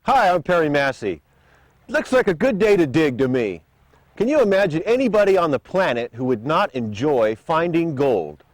Hi, I'm Perry Massey. Looks like a good day to dig to me. Can you imagine anybody on the planet who would not enjoy finding gold?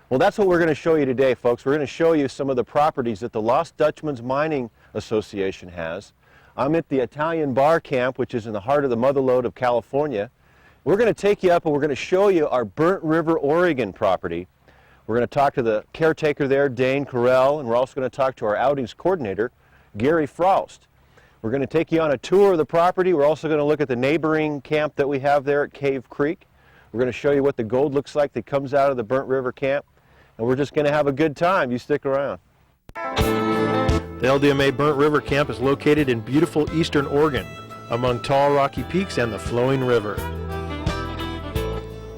Well, that's what we're going to show you today, folks. We're going to show you some of the properties that the Lost Dutchman's Mining Association has. I'm at the Italian Bar Camp, which is in the heart of the Motherlode of California. We're going to take you up and we're going to show you our Burnt River, Oregon property. We're going to talk to the caretaker there, Dane Carell, and we're also going to talk to our outings coordinator, Gary Frost. We're going to take you on a tour of the property. We're also going to look at the neighboring camp that we have there at Cave Creek. We're going to show you what the gold looks like that comes out of the Burnt River camp. And we're just going to have a good time. You stick around. The LDMA Burnt River camp is located in beautiful eastern Oregon, among tall rocky peaks and the flowing river.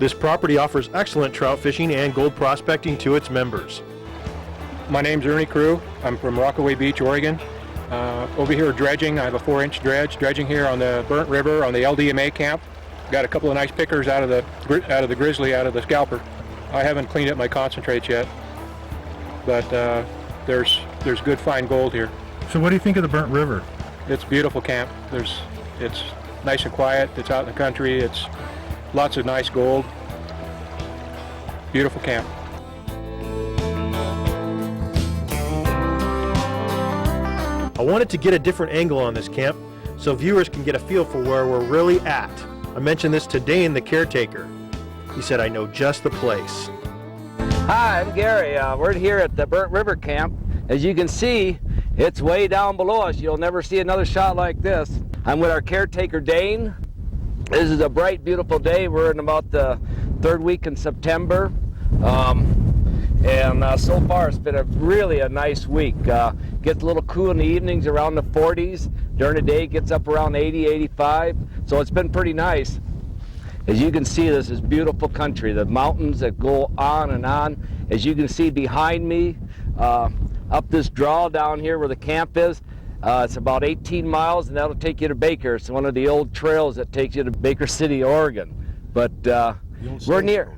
This property offers excellent trout fishing and gold prospecting to its members. My name's Ernie Crew. I'm from Rockaway Beach, Oregon. Over here dredging. I have a 4-inch dredge dredging here on the Burnt River on the LDMA camp. Got a couple of nice pickers out of the grizzly, out of the scalper. I haven't cleaned up my concentrates yet, but there's good fine gold here. So what do you think of the Burnt River? It's a beautiful camp. It's nice and quiet. It's out in the country. It's lots of nice gold. Beautiful camp. I wanted to get a different angle on this camp so viewers can get a feel for where we're really at. I mentioned this to Dane, the caretaker. He said, I know just the place. Hi, I'm Gary. We're here at the Burnt River camp. As you can see, it's way down below us. You'll never see another shot like this. I'm with our caretaker, Dane. This is a bright, beautiful day. We're in about the third week in September. So far it's been really a nice week. Gets a little cool in the evenings around the 40s. During the day it gets up around 80, 85. So it's been pretty nice. As you can see, this is beautiful country. The mountains that go on and on. As you can see behind me, up this draw down here where the camp is, it's about 18 miles and that'll take you to Baker. It's one of the old trails that takes you to Baker City, Oregon. But we're near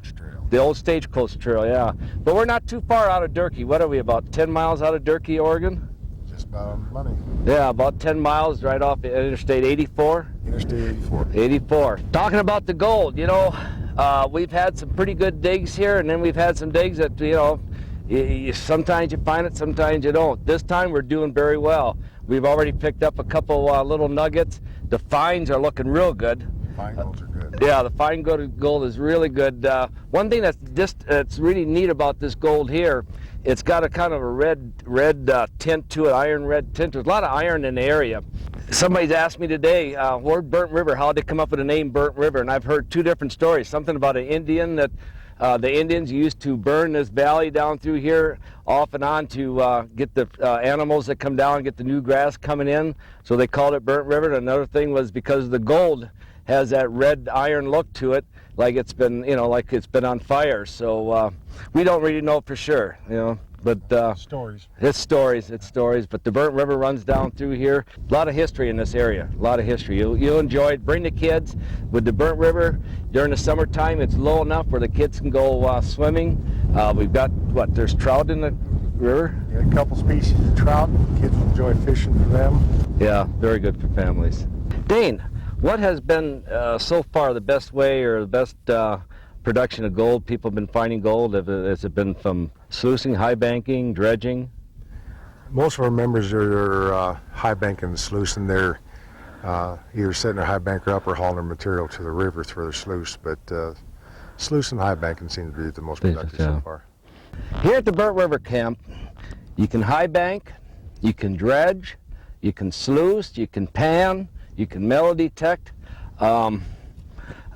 the old Stagecoach Trail, yeah. But we're not too far out of Durkee. What are we, about 10 miles out of Durkee, Oregon? Just about on the money. Yeah, about 10 miles right off Interstate 84. Interstate 84. 84. Talking about the gold, you know, we've had some pretty good digs here, and then we've had some digs that, you know, sometimes you find it, sometimes you don't. This time we're doing very well. We've already picked up a couple little nuggets. The fines are looking real good. Fine golds are good. Yeah, the fine gold is really good. One thing that's really neat about this gold here, it's got a kind of a red tint to it, iron red tint. There's a lot of iron in the area. Somebody's asked me today, where Burnt River, how did they come up with the name Burnt River? And I've heard two different stories. Something about an Indian that the Indians used to burn this valley down through here off and on to get the animals that come down and get the new grass coming in. So they called it Burnt River. And another thing was because the gold has that red iron look to it, like it's been, you know, like it's been on fire. So we don't really know for sure, you know. But stories. It's stories. But the Burnt River runs down through here. A lot of history in this area. A lot of history. You'll enjoy it. Bring the kids. With the Burnt River during the summertime, it's low enough where the kids can go swimming. We've got there's trout in the river. Yeah, a couple species of trout. Kids enjoy fishing for them. Yeah, very good for families. Dane, what has been so far the best way or the best production of gold? People have been finding gold. Has it been from sluicing, high banking, dredging? Most of our members are high banking and sluicing. They're either setting their high banker up or hauling their material to the river through their sluice. But sluice and high banking seem to be the most productive so far. Here at the Burnt River camp, you can high bank, you can dredge, you can sluice, you can pan, you can metal detect, you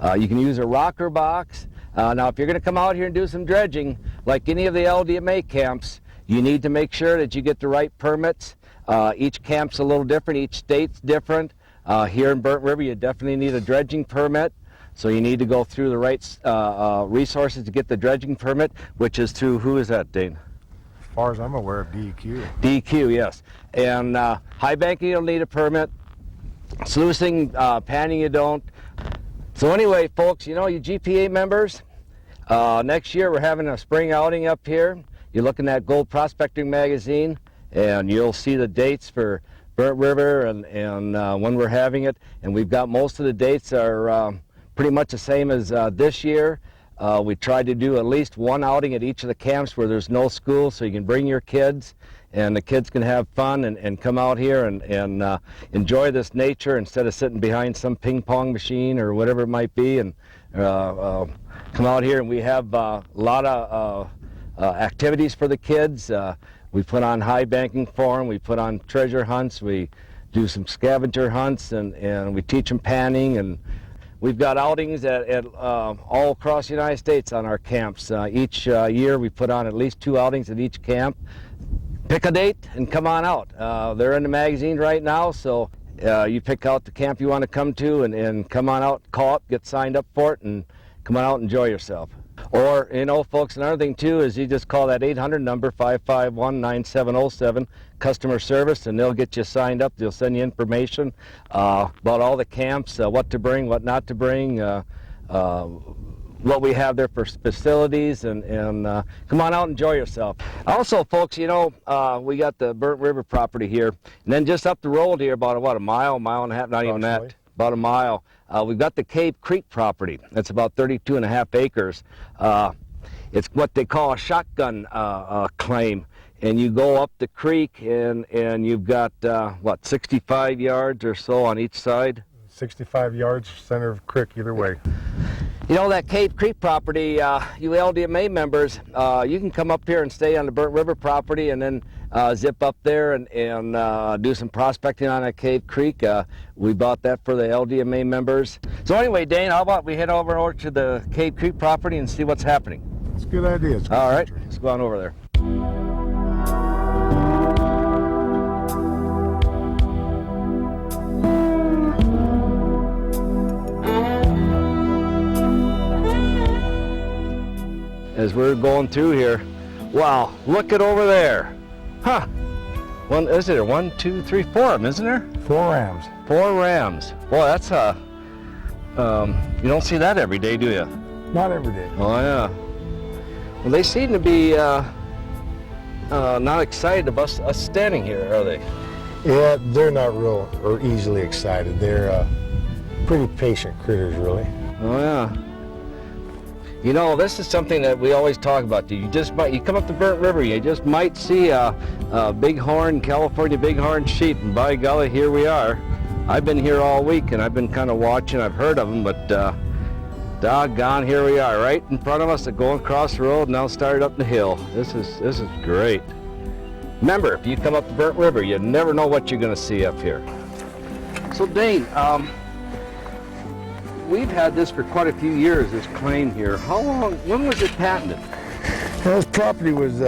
can use a rocker box. Now, if you're going to come out here and do some dredging, like any of the LDMA camps, you need to make sure that you get the right permits. Each camp's a little different, each state's different. Here in Burnt River, you definitely need a dredging permit, so you need to go through the right resources to get the dredging permit, which is through, who is that, Dane? As far as I'm aware of, DEQ. DEQ, yes. And high banking, you'll need a permit. Sluicing, panning, you don't. So anyway, folks, you know, you GPA members, next year we're having a spring outing up here. You're looking at Gold Prospecting Magazine, and you'll see the dates for Burnt River and when we're having it. And we've got most of the dates are pretty much the same as this year. We tried to do at least one outing at each of the camps where there's no school, so you can bring your kids and the kids can have fun and come out here and enjoy this nature instead of sitting behind some ping pong machine or whatever it might be, and come out here. And we have a lot of activities for the kids. We put on high banking for them, we put on treasure hunts, we do some scavenger hunts, and we teach them panning. And we've got outings at all across the United States on our camps. Each year we put on at least 2 outings at each camp. Pick a date and come on out. They're in the magazine right now, so you pick out the camp you want to come to and come on out, call up, get signed up for it, and come on out and enjoy yourself. Or, you know, folks, another thing too is you just call that 800 number, 551-9707, customer service, and they'll get you signed up. They'll send you information about all the camps, what to bring, what not to bring, what we have there for facilities, and come on out and enjoy yourself. Also, folks, you know, we got the Burnt River property here, and then just up the road here, about what, a mile and a half, not even that, about a mile. We've got the Cave Creek property. That's about 32.5 acres. It's what they call a shotgun claim, and you go up the creek and you've got what, 65 yards or so on each side? 65 yards, center of creek, either way. You know, that Cave Creek property, you LDMA members, you can come up here and stay on the Burnt River property and then zip up there and do some prospecting on that Cave Creek. We bought that for the LDMA members. So anyway, Dane, how about we head over to the Cave Creek property and see what's happening? It's a good idea. It's a good All right, country. let's go on over there. As we're going through here, wow, look at over there. Huh. Is there 1, 2, 3, 4 of them, isn't there? 4 rams. 4 rams. Boy, that's you don't see that every day, do you? Not every day. Oh yeah. Well, they seem to be not excited about us standing here, are they? Yeah, they're not real or easily excited. They're pretty patient critters, really. Oh yeah. You know, this is something that we always talk about. You come up the Burnt River, you just might see a bighorn, California bighorn sheep, and by golly, here we are. I've been here all week, and I've been kind of watching. I've heard of them, but doggone, here we are, right in front of us, going across the road, now started up the hill. This is great. Remember, if you come up the Burnt River, you never know what you're going to see up here. So, Dane, we've had this for quite a few years, this claim here. How long, when was it patented? Well, this property was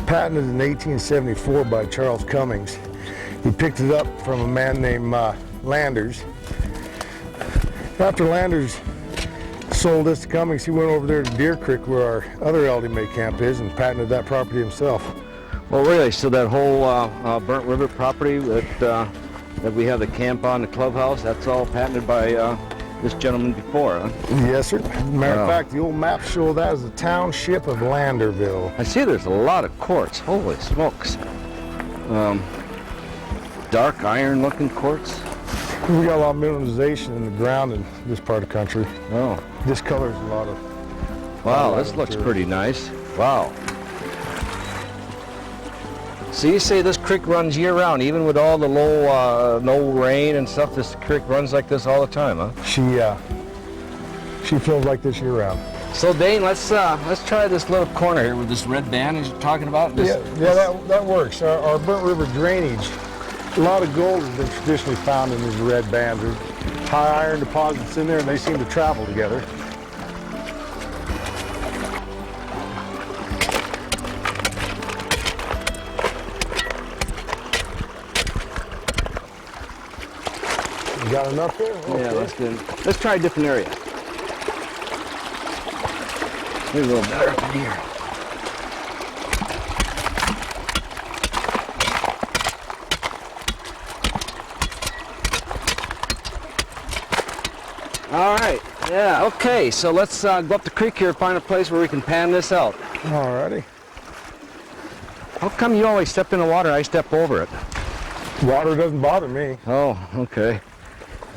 patented in 1874 by Charles Cummings. He picked it up from a man named Landers. After Landers sold this to Cummings, he went over there to Deer Creek, where our other LDMA camp is, and patented that property himself. Well, really, so that whole Burnt River property that we have the camp on, the clubhouse, that's all patented by this gentleman before, huh? Yes, sir. Matter of fact, the old maps show that as the township of Landerville. I see there's a lot of quartz. Holy smokes. Dark iron-looking quartz. We got a lot of mineralization in the ground in this part of the country. Oh. This colors a lot of... Wow, this looks pretty nice. Wow. So you say this creek runs year-round, even with all the low, no rain and stuff, this creek runs like this all the time, huh? She feels like this year-round. So Dane, let's try this little corner here with this red band as you're talking about. That works. Our Burnt River drainage, a lot of gold has been traditionally found in these red bands. There's high iron deposits in there, and they seem to travel together. You got enough there? Okay. Yeah, let's try a different area. Maybe a little better up in here. All right, yeah, okay, so let's go up the creek here and find a place where we can pan this out. Alrighty. How come you always step in the water, I step over it? Water doesn't bother me. Oh, okay.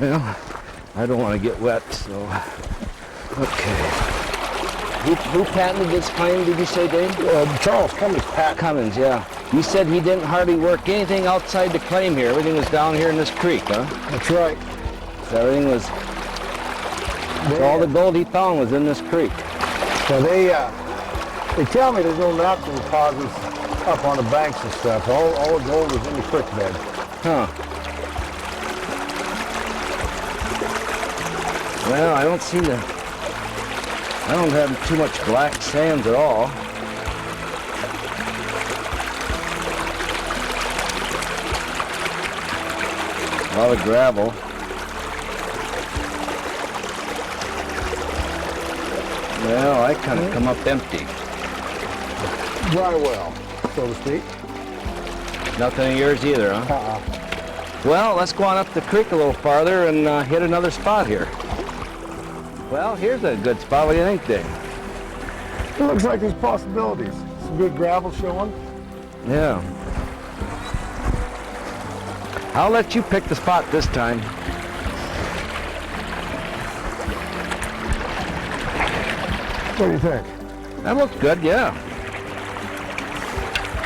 Well, I don't want to get wet, so. Okay. Who patented this claim, did you say, Dave? Charles Cummings patented. Cummins, yeah. You said he didn't hardly work anything outside the claim here. Everything was down here in this creek, huh? That's right. So everything was, all the gold he found was in this creek. So they tell me there's no natural deposits up on the banks and stuff. All the gold is in the creek bed. Huh. Well, I don't have too much black sands at all. A lot of gravel. Well, I kind of come up empty. Dry well, so to speak. Nothing of yours either, huh? Well, let's go on up the creek a little farther and hit another spot here. Well, here's a good spot. What do you think, Dave? It looks like there's possibilities. Some good gravel showing. Yeah. I'll let you pick the spot this time. What do you think? That looks good, yeah.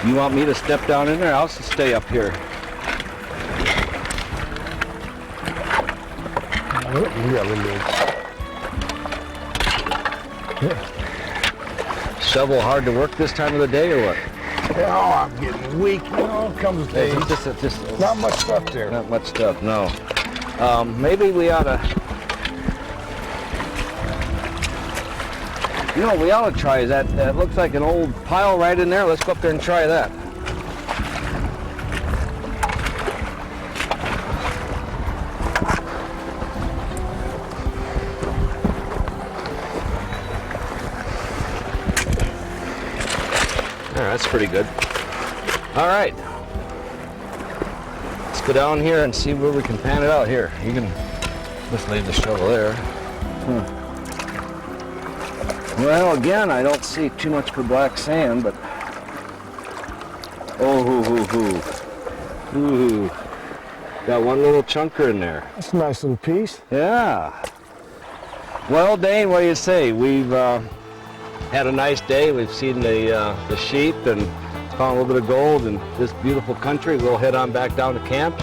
You want me to step down in there? I'll just stay up here. Yeah, a little bit. Shovel hard to work this time of the day or what? Oh, I'm getting weak. You know, it comes with age. Just Not much stuff there. not much stuff, no. Maybe we ought to... You know what we ought to try is that looks like an old pile right in there. Let's go up there and try that. That's pretty good. All right. Let's go down here and see where we can pan it out here. You can just leave the shovel there. Well, again, I don't see too much for black sand, but... Oh, Ooh. Got one little chunker in there. That's a nice little piece. Yeah. Well, Dane, what do you say? We've had a nice day. We've seen the sheep and found a little bit of gold in this beautiful country. We'll head on back down to camp.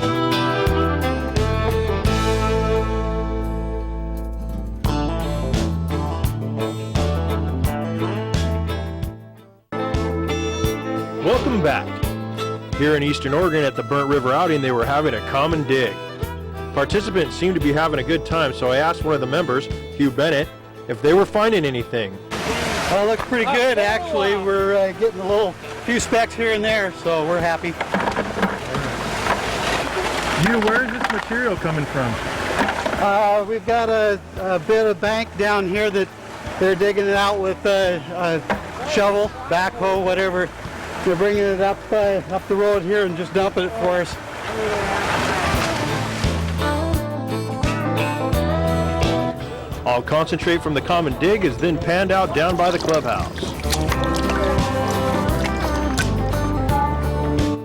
Welcome back. Here in Eastern Oregon at the Burnt River outing, they were having a common dig. Participants seemed to be having a good time, so I asked one of the members, Hugh Bennett, if they were finding anything. Well, it looks pretty good, actually. We're getting a few specks here and there, so we're happy. Hugh, where is this material coming from? We've got a bit of bank down here that they're digging it out with a shovel, backhoe, whatever. They're bringing it up the road here and just dumping it for us. All concentrate from the common dig is then panned out down by the clubhouse.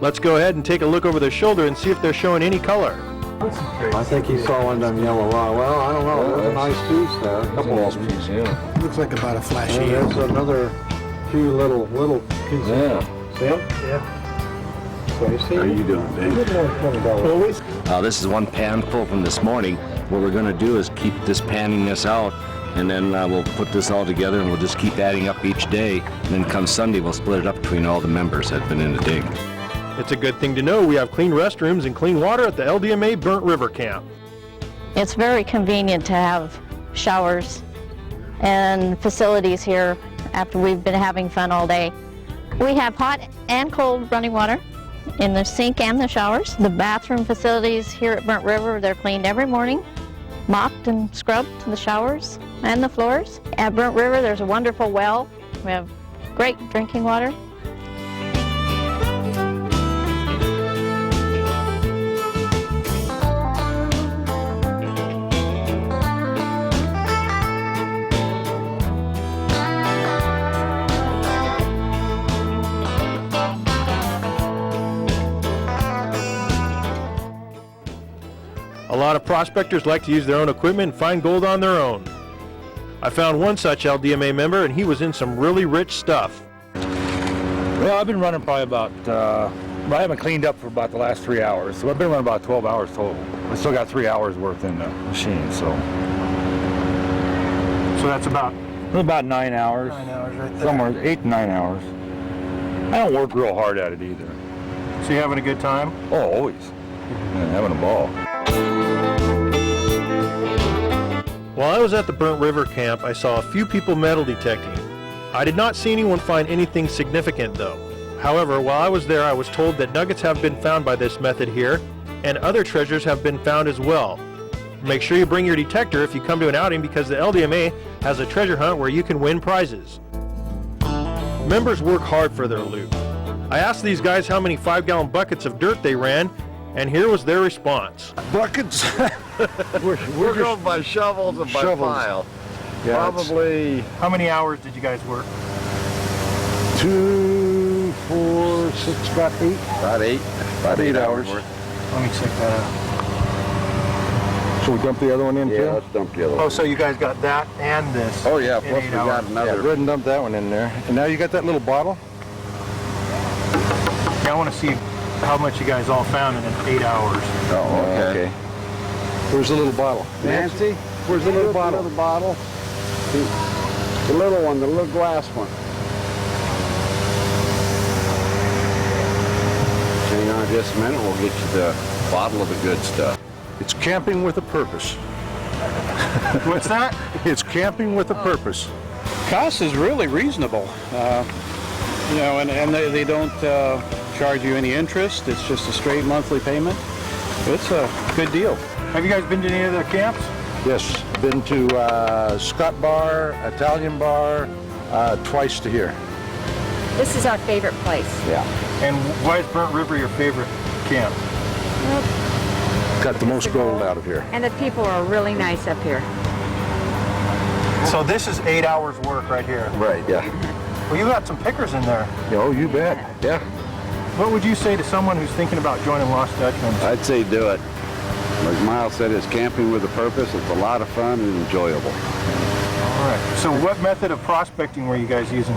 Let's go ahead and take a look over their shoulder and see if they're showing any color. I think he saw one of them yellow rock. Well, I don't know. There's a nice piece there. A couple of them. Piece, yeah. Looks like about a flashy. And there's another few little pieces. Yeah. See them? Yeah. So you see? How you doing, Dave? This is one pan full from this morning. What we're going to do is keep panning this out, and then we'll put this all together, and we'll just keep adding up each day. And then come Sunday, we'll split it up between all the members that have been in the dig. It's a good thing to know we have clean restrooms and clean water at the LDMA Burnt River Camp. It's very convenient to have showers and facilities here after we've been having fun all day. We have hot and cold running water in the sink and the showers. The bathroom facilities here at Burnt River, they're cleaned every morning, mopped and scrubbed in the showers and the floors. At Burnt River, there's a wonderful well. We have great drinking water. A lot of prospectors like to use their own equipment and find gold on their own. I found one such LDMA member, and he was in some really rich stuff. Well, I've been running probably about, I haven't cleaned up for about the last 3 hours, so I've been running about 12 hours total. I still got 3 hours worth in the machine, so. So that's about 9 hours. 9 hours right there. Somewhere 8 to 9 hours. I don't work real hard at it either. So you having a good time? Oh, always. Yeah, having a ball. While I was at the Burnt River camp, I saw a few people metal detecting. I did not see anyone find anything significant though. However, while I was there, I was told that nuggets have been found by this method here, and other treasures have been found as well. Make sure you bring your detector if you come to an outing, because the LDMA has a treasure hunt where you can win prizes. Members work hard for their loot. I asked these guys how many 5-gallon buckets of dirt they ran, and here was their response. Buckets? we're going by shovels and by pile. Yeah, probably. How many hours did you guys work? 2, 4, 6, about 8. About 8 hours. Let me check that out. So we dump the other one in too? Yeah, let's dump the other one. Oh, so you guys got that and this? Oh yeah, in plus 8 we got hours. Yeah, another. go ahead and dump that one in there. And now you got that little bottle? Yeah, I want to see how much you guys all found in 8 hours. Oh, okay. Where's the little bottle? Nancy, Where's the little bottle? The bottle. The little one, the little glass one. Hang on just a minute, we'll get you the bottle of the good stuff. It's camping with a purpose. What's that? It's camping with a purpose. Cost is really reasonable. You know, and they don't charge you any interest. It's just a straight monthly payment. It's a good deal. Have you guys been to any of the camps? Yes, been to Scott Bar, Italian Bar, twice to here. This is our favorite place. Yeah. And why is Burnt River your favorite camp? Got the most gold out of here. And the people are really nice up here. So this is 8 hours work right here. Right, yeah. Well, you got some pickers in there. Oh, you bet. Yeah, What would you say to someone who's thinking about joining Lost Dutchman? I'd say do it. Like Miles said, it's camping with a purpose. It's a lot of fun and enjoyable. All right. So what method of prospecting were you guys using?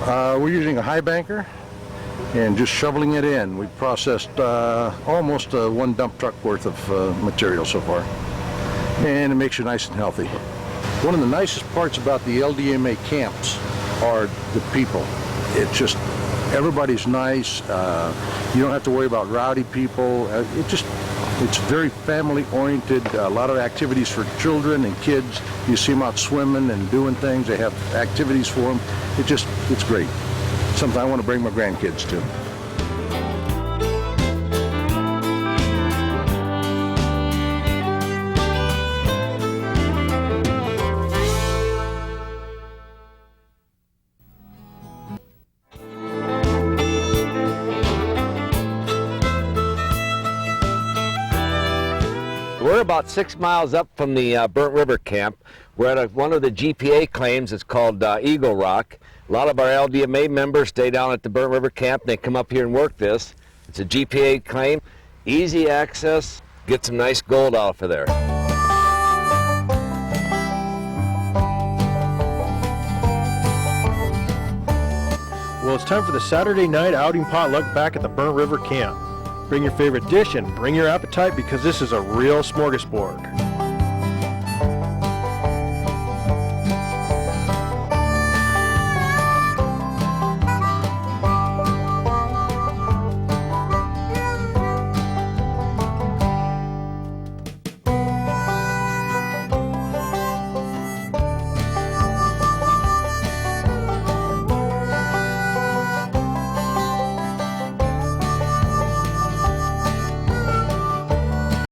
We're using a high banker and just shoveling it in. We've processed almost 1 dump truck worth of material so far. And it makes you nice and healthy. One of the nicest parts about the LDMA camps are the people. It's just, everybody's nice. You don't have to worry about rowdy people. It's very family oriented. A lot of activities for children and kids. You see them out swimming and doing things. They have activities for them. It's great. Something I want to bring my grandkids to. We're about 6 miles up from the Burnt River camp. We're at one of the GPA claims. It's called Eagle Rock. A lot of our LDMA members stay down at the Burnt River camp. They come up here and work this. It's a GPA claim, easy access, get some nice gold off of there. Well, it's time for the Saturday night outing potluck back at the Burnt River camp. Bring your favorite dish and bring your appetite, because this is a real smorgasbord.